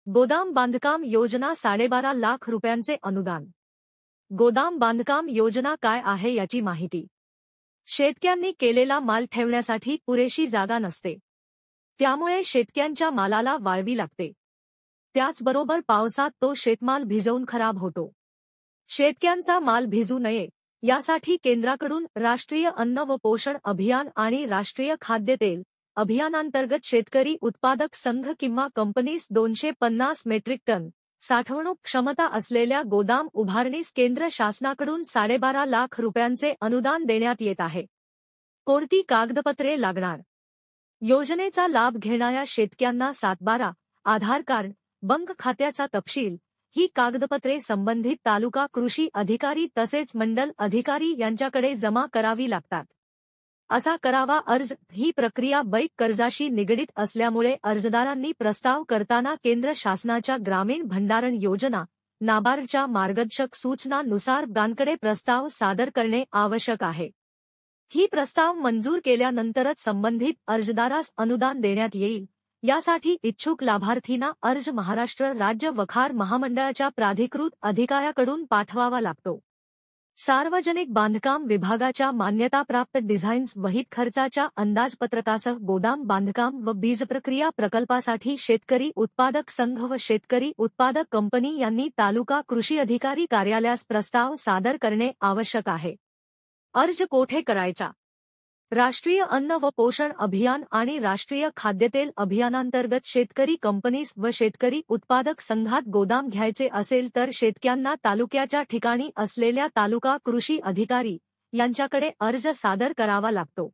गोदाम बांधकाम योजना 12.5 लाख रुपयांचे अनुदान। गोदाम बांधकाम योजना काय आहे याची माहिती। शेतकऱ्यांनी केलेला माल ठेवण्यासाठी पुरेशी जागा नसते, त्यामुळे शेतकऱ्यांच्या मालाला वाळवी लागते। त्याचबरोबर पावसात तो शेतमाल भिजवून खराब होतो। शेतकऱ्यांचा माल भिजू नये यासाठी केंद्राकडून राष्ट्रीय अन्न व पोषण अभियान आणि राष्ट्रीय खाद्यतेल अभियानांतर्गत शेतकरी उत्पादक संघ किंवा कंपनीस 250 मेट्रिक टन साठवणूक क्षमता असलेल्या गोदाम उभारणीस केंद्र शासनाकडून 12.5 लाख रुपयांचे अनुदान देण्यात येत आहे। कोणती कागदपत्रे लागणार? योजनेचा लाभ घेणाऱ्या शेतकऱ्यांना 7/12 आधार कार्ड, बँक खात्याचा तपशील ही कागदपत्रे संबंधित तालुका कृषी अधिकारी तसेच मंडल अधिकारी यांच्याकडे जमा करावी लागतात। असा करावा अर्ज। ही प्रक्रिया बैक कर्जाशी निगडीत असल्यामुळे अर्जदारांनी प्रस्ताव करताना केंद्र शासनाच्या ग्रामीण भंडारण योजना नाबार्डच्या मार्गदर्शक सूचनांनुसार बँकेकडे प्रस्ताव सादर करणे आवश्यक आहे। ही प्रस्ताव मंजूर केल्यानंतरच संबंधित अर्जदारास अनुदान देण्यात येईल। यासाठी इच्छुक लाभार्थींना अर्ज महाराष्ट्र राज्य वखार महामंडळाच्या प्राधिकृत अधिकाऱ्याकडून पाठवावा लागतो। सार्वजनिक बांधकाम विभागाच्या मान्यताप्राप्त डिझाईन्स वहीत खर्चाच्या अंदाजपत्रकासह गोदाम बांधकाम व बीजप्रक्रिया प्रकल्पासाठी शेतकरी उत्पादक संघ व शेतकरी उत्पादक कंपनी यांनी तालुका कृषी अधिकारी कार्यालयास प्रस्ताव सादर करणे आवश्यक आहे। अर्ज कोठे करायचा? राष्ट्रीय अन्न व पोषण अभियान आणि राष्ट्रीय खाद्यतेल अभियानांतर्गत शेतकरी कंपनीस व शेतकरी उत्पादक संघात गोदाम घ्यायचे असेल तर शेतकऱ्यांना तालुक्याच्या ठिकाणी असलेल्या तालुका कृषी अधिकारी यांच्याकडे अर्ज सादर करावा लागतो।